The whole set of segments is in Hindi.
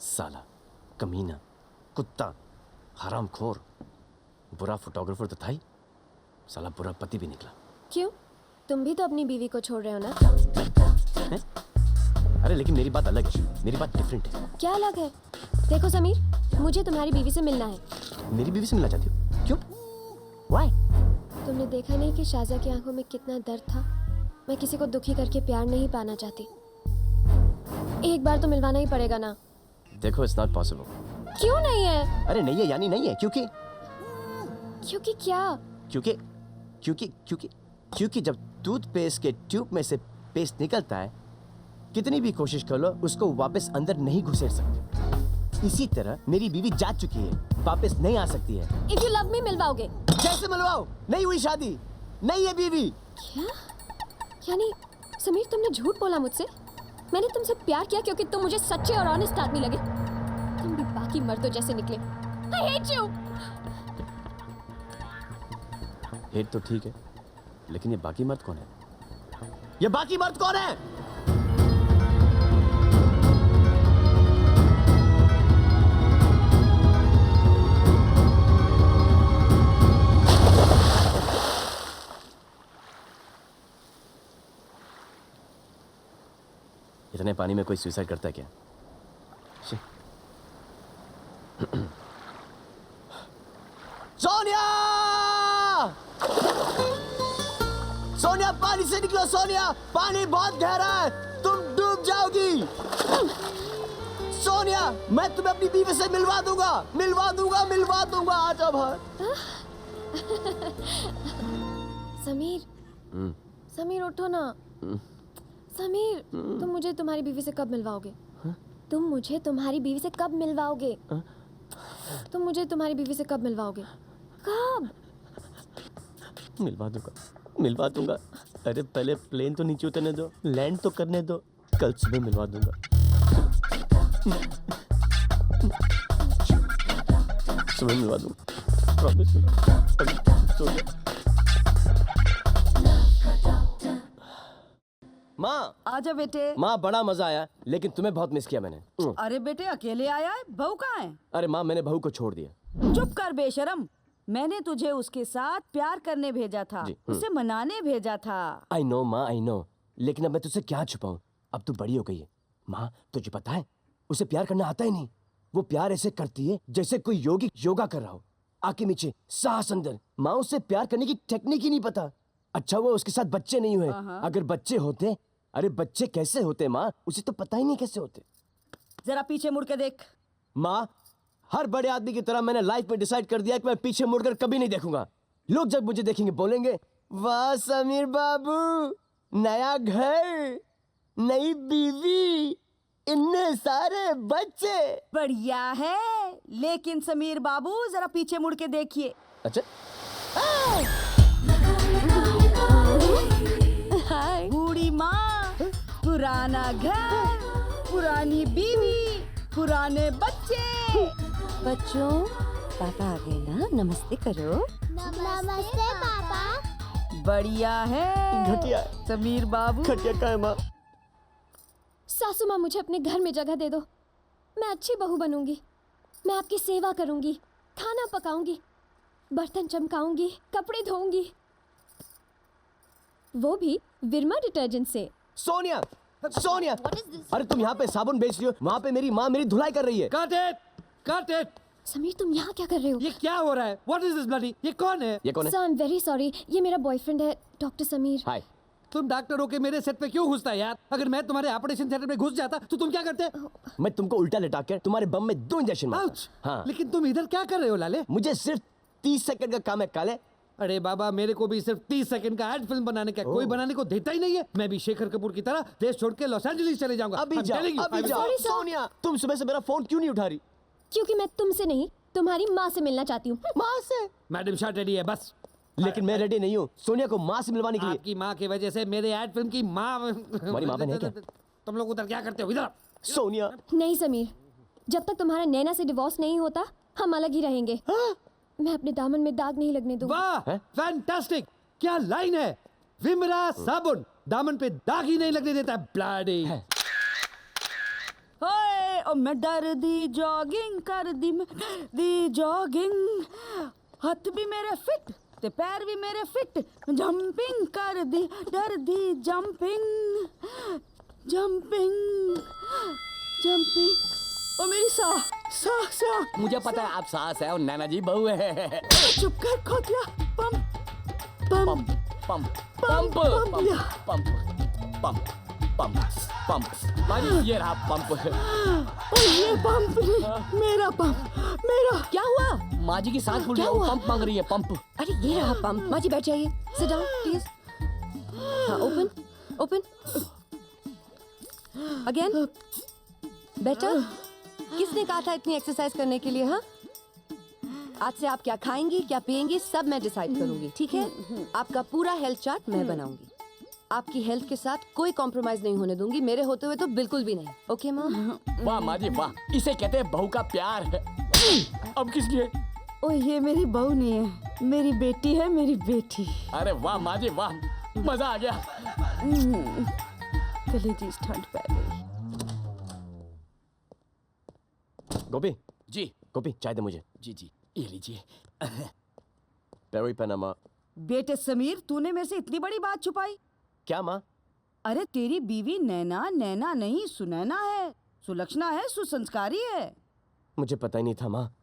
साला, कमीना, कुत्ता, हरामखोर, बुरा फोटोग्राफर तो था ही, साला बुरा पति भी निकला। क्यों? तुम भी तो अपनी बीवी को छोड़ रहे हो ना? है? अरे लेकिन मेरी बात अलग है, मेरी बात डिफरेंट है। क्या अलग है? देखो समीर, मुझे तुम्हारी बीवी से मिलना है। मेरी बीवी से मिलना चाहती हो? क्यों? Why? तुमने देखा नहीं कि शाज़ा की आंखों में कितना दर्द था? मैं किसी को दुखी करके प्यार नहीं पाना चाहती। एक बार तो मिलवाना ही पड़ेगा ना। देखो, it's not possible। क्यों नहीं है? अरे नहीं है यानी नहीं है, क्योंकि क्या? क्योंकि जब टूथपेस्ट के ट्यूब में से पेस्ट निकलता है, कितनी भी कोशिश कर लो उसको वापस अंदर नहीं घुसेड़ सकते। इसी तरह मेरी बीवी जा चुकी है, वापस नहीं आ सकती है। If you love me, मिलवाओगे? कैसे मिलवाओ? नहीं हुई शादी, नहीं है बीवी। क्या? यानी समीर, तुमने झूठ बोला मुझसे? मैंने तुमसे प्यार किया क्योंकि तुम मुझे सच्चे और ऑनेस्ट आदमी लगे। तुम भी बाकी मर्दों जैसे निकले। I hate you! हेट तो ठीक है, लेकिन ये बाकी मर्द कौन है? ये बाकी मर्द कौन है? इतने पानी में कोई सुसाइड करता है क्या? सोनिया! सोनिया, पानी से निकलो सोनिया! पानी बहुत गहरा है, तुम डूब जाओगी। सोनिया, मैं तुम्हें अपनी बीवी से मिलवा दूंगा। आ जाओ बाहर। समीर उठो ना। समीर, तुम मुझे तुम्हारी बीवी से कब मिलवाओगे? कब? मिलवा दूंगा। अरे पहले प्लेन तो नीचे उतरने दो, लैंड तो करने दो। कल सुबह मिलवा दूंगा। सुबह मिलवा दूंगा, प्रॉमिस। माँ, आजा बेटे। माँ, बड़ा मजा आया, लेकिन तुम्हें बहुत मिस किया मैंने। अरे बेटे, अकेले आया है? बहू कहाँ है? अरे माँ, मैंने बहू को छोड़ दिया। चुप कर बेशरम। मैंने तुझे उसके साथ प्यार करने भेजा था, उसे मनाने भेजा था। आई नो माँ, आई नो, लेकिन अब मैं तुझसे क्या छुपाऊं? अब तू बड़ी हो गई है। माँ, तुझे पता है, उसे प्यार करना आता ही नहीं। वो प्यार ऐसे करती है जैसे कोई योगी योगा कर रहा हो। आंखें नीचे, सांस अंदर। माँ, उसे प्यार करने की टेक्निक ही नहीं पता। अच्छा वो उसके साथ बच्चे नहीं हुए। अगर बच्चे होते, अरे बच्चे कैसे होते माँ? उसे तो पता ही नहीं कैसे होते। जरा पीछे मुड़ के देख। माँ, हर बड़े आदमी की तरह मैंने लाइफ में डिसाइड कर दिया कि मैं पीछे मुड़कर कभी नहीं देखूंगा। लोग जब मुझे देखेंगे बोलेंगे, वाह समीर बाबू, नया घर, नई बीवी, इतने सारे बच्चे। बढ़िया है, लेकिन समीर बाबू जरा पीछे मुड़ के देखिए। अच्छा, बूढ़ी माँ, पुराना घर, पुरानी बीवी, पुराने बच्चे। बच्चों, पापा आ गए ना? नमस्ते करो। नमस्ते पापा। बढ़िया है घटिया समीर बाबू। घटिया का है माँ? सासू माँ, मुझे अपने घर में जगह दे दो। मैं अच्छी बहू बनूंगी। मैं आपकी सेवा करूंगी, खाना पकाऊंगी, बर्तन चमकाऊंगी, कपड़े धोऊंगी, वो भी विरमा डिटर्जेंट से। सोनिया, सोनिया, अरे तुम यहाँ पे साबुन बेच रही हो, वहाँ पे मेरी माँ मेरी धुलाई कर रही है। Cut it! समीर, तुम यहाँ क्या कर रहे हो? ये क्या हो रहा है? What is this bloody? ये कौन है? ये कौन है? Sir, I am very sorry, ये मेरा बॉयफ्रेंड है, डॉक्टर समीर। हाय। तुम डॉक्टर होके मेरे सेट पे क्यों घुसता है यार? अगर मैं तुम्हारे ऑपरेशन थिएटर में घुस जाता तो तुम क्या करते? मैं तुमको उल्टा लेटा कर तुम्हारे बम में 2 इंजेक्शन मारता। Ouch! हाँ। लेकिन तुम इधर क्या कर रहे हो लाले? मुझे सिर्फ 30 सेकंड का काम है काले। अरे बाबा, मेरे को भी सिर्फ 30 सेकंड का एड फिल्म बनाने का कोई बनाने को देता ही नहीं है। मैं भी शेखर कपूर की तरह देश छोड़ के लॉस एंजलिस चले जाऊंगा। अभी I'm जाओ, telling you, अभी I'm जाओ। sorry, sir। सोनिया, तुम सुबह से मेरा फोन क्यों नहीं उठा रही? क्योंकि मैं तुमसे नहीं, तुम्हारी माँ से मिलना चाहती हूँ। माँ से? मैडम शाह रेडी है बस। लेकिन मैं रेडी नहीं हूँ सोनिया को माँ से मिलवाने के लिए। आपकी माँ की वजह से मेरे एड फिल्म की माँ। तुम्हारी माँ बहन है क्या? तुम लोग उधर क्या करते हो? इधर सोनिया, नहीं समीर, जब तक तुम्हारा नैना से डिवोर्स नहीं होता, हम अलग ही रहेंगे। मैं अपने दामन में दाग नहीं लगने दूंगी। वाह, फैंटास्टिक! क्या लाइन है! विमरा साबुन दामन पे दाग ही नहीं लगने देता। ब्लडी। ओए और मैं डर दी जॉगिंग कर दी, मैं दी जॉगिंग, हथ भी मेरे फिट ते पैर भी मेरे फिट, जंपिंग कर दी, डर दी जंपिंग जंपिंग जंपिंग। ओ मेरी सा मुझे पता है आप सास है और नैना जी बहू है। चुप कर खोतिया। पंप पंप पंप पंप पंप लिया। पंप पंप पंप पंप माजी ये रहा पंप। ओ ये पंप नहीं, मेरा पंप, मेरा। क्या हुआ? माँ जी की सास बोल रही क्या है हुआ? पंप मांग रही है पंप। अरे ये रहा पंप। माँ जी बैठ जाइए, सिट डाउन प्लीज। हाँ, ओपन ओपन अगेन। बेटर, किसने कहा था इतनी एक्सरसाइज करने के लिए? हाँ, आज से आप क्या खाएंगी, क्या पिएंगी, सब मैं डिसाइड करूंगी, ठीक है? आपका पूरा हेल्थ चार्ट मैं बनाऊंगी। आपकी हेल्थ के साथ कोई कॉम्प्रोमाइज नहीं होने दूंगी, मेरे होते हुए तो बिल्कुल भी नहीं। ओके माँ? वाह माँ जी वाह, इसे कहते हैं बहू का प्यार है। अब किस लिए? ओ ये मेरी बहू नहीं है, मेरी बेटी है, मेरी बेटी। अरे वाह माँ जी वाह, मजा आ गया। कलेजी ठंड पै गई। गोपी, जी गोपी चाय दे मुझे। जी जी ये लीजिए। Perry Panama. बेटे समीर, तूने मेरे से इतनी बड़ी बात छुपाई? क्या माँ? अरे तेरी बीवी नैना नैना नहीं सुनैना है, सुलक्षणा है, सुसंस्कारी है। मुझे पता ही नहीं था माँ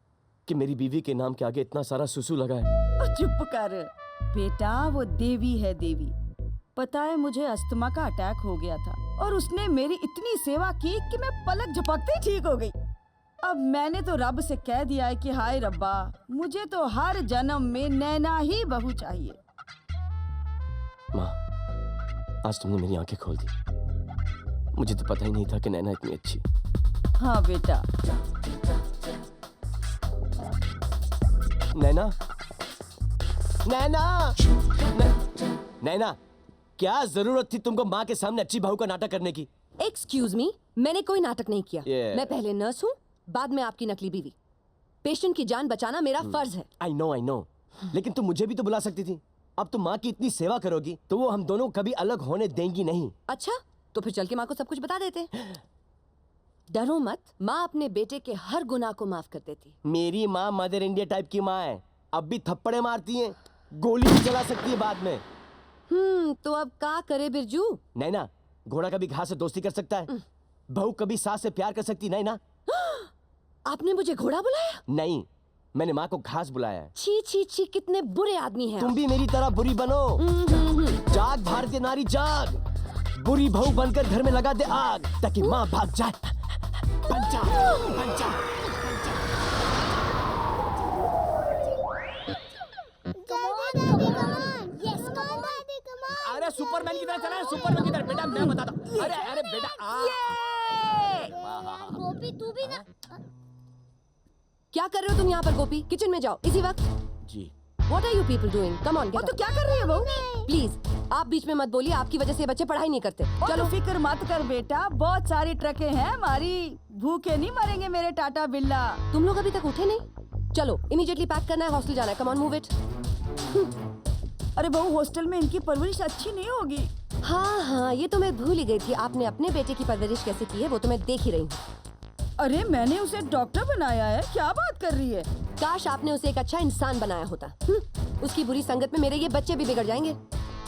कि मेरी बीवी के नाम के आगे इतना सारा सुसु लगा है। ओ चुप कर बेटा, वो देवी है देवी। पता है मुझे अस्थमा का अटैक हो गया था और उसने मेरी इतनी सेवा की कि मैं पलक झपकते ही ठीक हो गई। अब मैंने तो रब से कह दिया है कि हाय रब्बा, मुझे तो हर जन्म में नैना ही बहू चाहिए। माँ, आज तुमने मेरी आंखें खोल दी। मुझे तो पता ही नहीं था कि नैना इतनी अच्छी। हाँ बेटा। नैना, नैना, नैना, क्या जरूरत थी तुमको माँ के सामने अच्छी बहू का नाटक करने की? एक्सक्यूज मी, मैंने कोई नाटक नहीं किया। Yeah. मैं पहले नर्स हूँ, बाद में आपकी नकली बीवी। पेशेंट की जान बचाना मेरा फर्ज है। आई नो, लेकिन तुम मुझे भी तो बुला सकती थी। अब तुम माँ की इतनी सेवा करोगी तो वो हम दोनों कभी अलग होने देंगी नहीं। अच्छा, तो फिर चल के माँ को सब कुछ बता देते। डरो मत, माँ अपने बेटे के हर गुनाह को माफ कर देती। मेरी माँ मदर इंडिया टाइप की माँ है। अब भी थप्पड़े मारती है, गोली भी चला सकती है बाद में। तो अब क्या करे बिरजू? नैना, घोड़ा कभी घास से दोस्ती कर सकता है, बहू कभी सास से प्यार कर सकती। नैना, आपने मुझे घोड़ा बुलाया? नहीं, मैंने माँ को घास बुलाया है। छी छी छी, कितने बुरे आदमी हैं तुम आप। भी मेरी तरह बुरी बनो। जाग भारतीय नारी जाग, बुरी बहू बनकर घर में लगा दे आग ताकि माँ भाग जाए। बन जा, बन जा। जल्दी दादी कमान, यस कमान दादी कमान। अरे सुपरमैन की तरह चला है, सुपरमैन की तरह। बेटा मैं बताता हूँ। अरे अरे बेटा गोपी तू भी ना। क्या कर रहे हो तुम यहाँ पर गोपी? किचन में जाओ इसी वक्त। जी। What are you people doing? Come on, get तो up. क्या कर रही है बहू? प्लीज आप बीच में मत बोलिए, आपकी वजह से ये बच्चे पढ़ाई नहीं करते। चलो फिक्र मत कर बेटा, बहुत सारी ट्रकें हैं हमारी, भूखे नहीं मरेंगे मेरे टाटा बिल्ला। तुम लोग अभी तक उठे नहीं? चलो इमीडिएटली पैक करना है, हॉस्टल जाना है। Come on, move it. अरे बहू, हॉस्टल में इनकी परवरिश अच्छी नहीं होगी। हाँ, ये तो मैं भूल ही गई थी। आपने अपने बेटे की परवरिश कैसे की है वो तो मैं देख ही रही हूँ। अरे मैंने उसे डॉक्टर बनाया है, क्या बात कर रही है? काश आपने उसे एक अच्छा इंसान बनाया होता। उसकी बुरी संगत में मेरे ये बच्चे भी बिगड़ जाएंगे।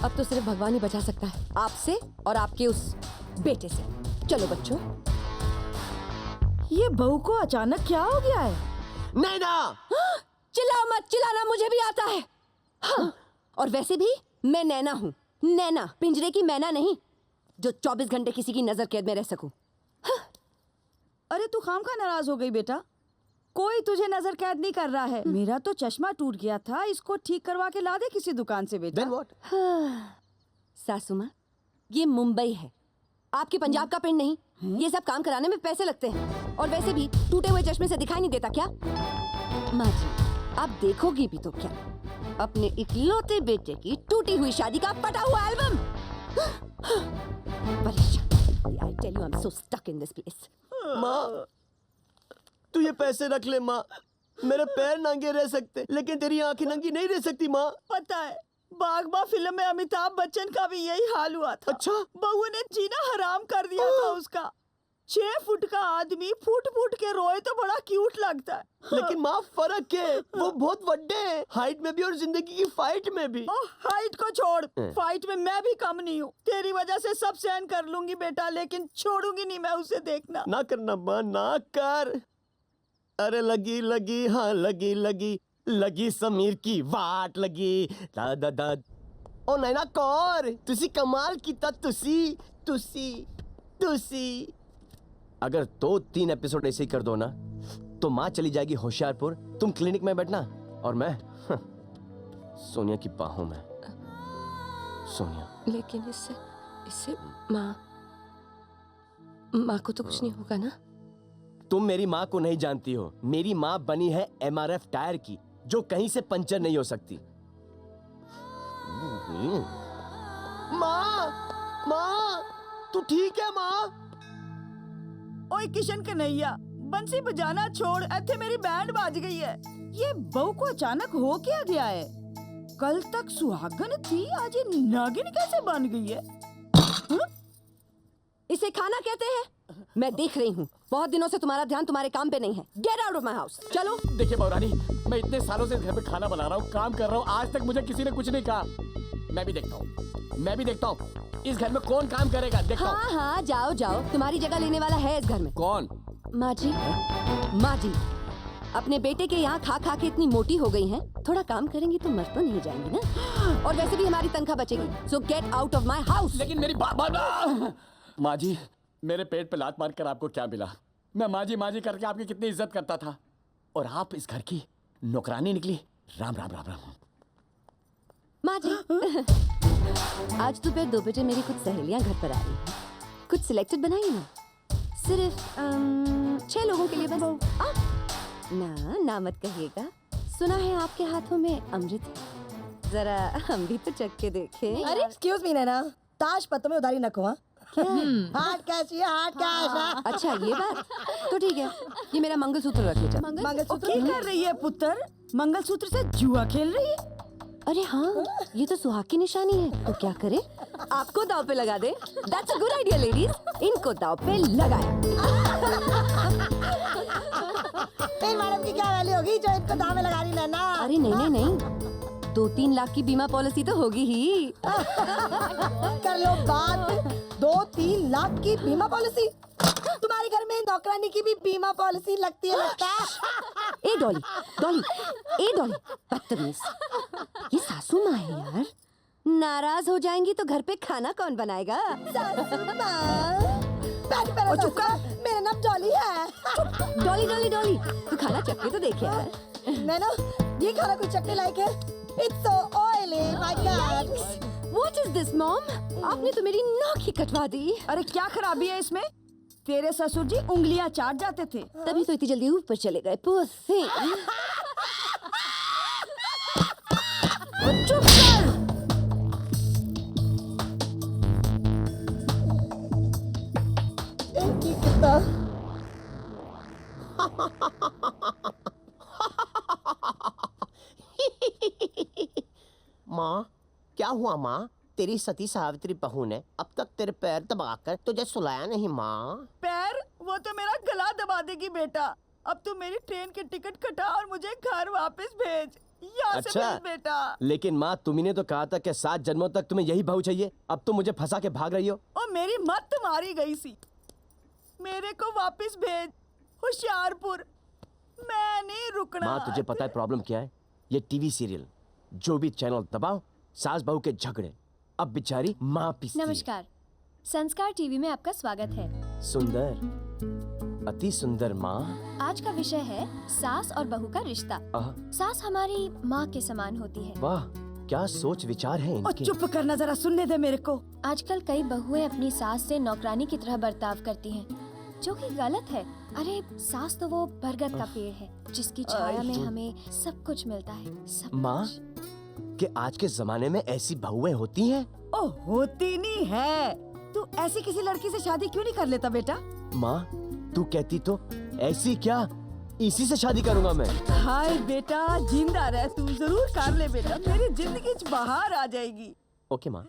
अब तो सिर्फ भगवान ही बचा सकता है, आपसे और आपके उस बेटे से। चलो बच्चों। ये बहू को अचानक क्या हो गया है? नैना, चिल्लाओ मत, चिल्लाना मुझे भी आता है। हाँ, और वैसे भी मैं नैना हूँ, नैना, पिंजरे की मैना नहीं, जो 24 घंटे किसी की नजर कैद में रह सकूं। अरे तू खामखा नाराज हो गई बेटा, कोई तुझे नजर कैद नहीं कर रहा है। मेरा तो चश्मा टूट गया था, इसको ठीक करवा के ला दे किसी दुकान से बेटा। Then what? सासू माँ, ये मुंबई है, आपके पंजाब का पिंड नहीं। ये सब काम कराने में पैसे लगते हैं, और वैसे भी टूटे हुए चश्मे से दिखाई नहीं देता क्या? माँ जी, आप देखोगी भी तो क्या, अपने इकलौते बेटे की टूटी हुई शादी का फटा हुआ एल्बम। परेशान। I tell you, I'm so stuck in this place. माँ, तू ये पैसे रख ले माँ। मेरे पैर नंगे रह सकते, लेकिन तेरी आंखें नंगी नहीं रह सकती माँ। पता है, बागबा फिल्म में अमिताभ बच्चन का भी यही हाल हुआ था। अच्छा? बहू ने जीना हराम कर दिया था उसका। 6 फुट का आदमी फुट फुट के रोए तो बड़ा क्यूट लगता है। लेकिन माँ फर्क है, वो बहुत बड़े हैं, हाइट में भी और जिंदगी की फाइट में भी। ओ हाइट को छोड़, फाइट में मैं भी कम नहीं हूँ। तेरी वजह से सब सहन कर लूंगी बेटा, लेकिन छोड़ूंगी नहीं मैं उसे। देखना ना करना माँ, ना कर। अरे लगी लगी हाँ लगी लगी लगी समीर की वाट लगी दादा दाद। ओ नैना कौर, तुसी कमाल कीता, तुसी तुसी तुसी। अगर 2-3 एपिसोड ऐसे ही कर दो ना तो माँ चली जाएगी होशियारपुर, तुम क्लिनिक में बैठना और मैं सोनिया की बाहों में। सोनिया। लेकिन इससे माँ को तो कुछ नहीं होगा ना? तुम मेरी माँ को नहीं जानती हो। मेरी माँ बनी है MRF टायर की, जो कहीं से पंचर नहीं हो सकती। माँ, माँ, तू ठीक है माँ? ओए किशन कन्हैया, बंसी बजाना छोड़, ऐथे मेरी बैंड बाज गई है। ये बहू को अचानक हो क्या गया है? कल तक सुहागन थी, आज ये नागिन कैसे बन गई है? इसे खाना कहते हैं? मैं देख रही हूँ, बहुत दिनों से तुम्हारा ध्यान तुम्हारे काम पे नहीं है। Get out of my house, चलो। देखिए बहुरानी, मैं इतने सालों से इस घर में खाना बना रहा हूँ, काम कर रहा हूँ, आज तक मुझे किसी ने कुछ नहीं कहा। मैं भी देखता हूँ इस घर में कौन काम करेगा, देखता हूँ। हाँ हाँ, जाओ जाओ, तुम्हारी जगह लेने वाला है इस घर में। कौन? माँ जी, माँ जी, अपने बेटे के यहाँ खा खा के इतनी मोटी हो गई हैं, थोड़ा काम करेंगी तो मर तो नहीं जाएंगी ना। और वैसे भी हमारी तनख्वाह बचेगी, सो get out of my house. लेकिन मेरी माँ जी, मेरे पेट पे लात मार कर आपको क्या मिला? मैं माँ जी करके आपकी कितनी इज्जत करता था, और आप इस घर की नौकरानी निकली। राम राम राम राम। माँ जी, आज दोपहर 2 बजे मेरी कुछ सहेलियां घर पर आ रही हैं। कुछ सिलेक्टेड बनाइए ना, सिर्फ 6 लोगों के लिए बस। ना मत कहिएगा, सुना है आपके हाथों में अमृत है, जरा हम भी तो चख के देखें। अरे एक्सक्यूज मी नैना, ताश पत्तों में उधारी न को। हार्ड कैश ये हार्ड कैश। अच्छा ये बात तो ठीक है, ये मेरा मंगलसूत्र रख लीजिए। मंगलसूत्र क्या कर रही है पुत्र? मंगलसूत्र से जुआ खेल रही है? अरे हाँ, ये तो सुहाग की निशानी है, तो क्या करे? आपको दाव पे लगा दे। That's a good idea, ladies. इनको दाव पे लगाए। फिर मैडम की क्या वैल्यू होगी जो इनको दाव में लगा रही नैना? अरे नहीं, 2-3 लाख की बीमा पॉलिसी तो होगी ही। कर लो बात, 2-3 लाख की बीमा पॉलिसी? तुम्हारे घर में नौकरानी की भी बीमा पॉलिसी लगती है लगता है? ए डॉली, बदतमीज। ये सासू माँ है यार, नाराज हो जाएंगी तो घर पे खाना कौन बनाएगा? चुप कर, मेरा नाम डॉली है। डॉली, तू खाना चख के तो देख यार। नैना, ये खाना कोई चखने लायक है? It's so oily, my God. What is this, mom? आपने तो मेरी नाक ही कटवा दी। अरे क्या खराबी है इसमें? तेरे ससुर जी उंगलियां चाट जाते थे, तभी तो इतनी जल्दी ऊपर चले गए। Poor thing। चुप कर। एक ही कितना माँ, क्या हुआ माँ? तेरी सती सावित्री बहू ने अब तक तेरे पैर दबाकर तुझे सुलाया नहीं माँ? पैर? वो तो मेरा गला दबा देगी बेटा। अब तू मेरी ट्रेन की टिकट कटा और मुझे घर वापस भेज। यहाँ से भेज बेटा। लेकिन माँ, तुम्ही ने तो कहा था कि 7 जन्मों तक तुम्हें यही बहू चाहिए। अब तुम मुझे फंसा के भाग रही हो। और मेरी मत मारी गई सी। मेरे को वापस भेज होशियारपुर, मैं नहीं रुकना। माँ, तुझे पता है प्रॉब्लम क्या है? ये टीवी सीरियल, जो भी चैनल दबाओ, सास बहू के झगड़े। अब बेचारी माँ पिसती है। नमस्कार, संस्कार टीवी में आपका स्वागत है। सुंदर, अति सुंदर माँ। आज का विषय है सास और बहू का रिश्ता। सास हमारी माँ के समान होती है। वाह, क्या सोच विचार है और इनके। चुप करना, जरा सुनने दे मेरे को। आजकल कई बहुएं अपनी सास से नौकरानी की तरह बर्ताव करती हैं, जो कि गलत है। अरे सास तो वो बरगद का पेड़ है, जिसकी छाया में हमें सब कुछ मिलता है। सब माँ, कि आज के जमाने में ऐसी बहुएं होती हैं? ओ होती नहीं है। तू ऐसी किसी लड़की से शादी क्यों नहीं कर लेता बेटा? माँ, तू कहती तो ऐसी क्या, इसी से शादी करूंगा मैं। हाय बेटा, जिंदा रह, तू जरूर कर ले बेटा, मेरी जिंदगी च बहार आ जाएगी। ओके माँ।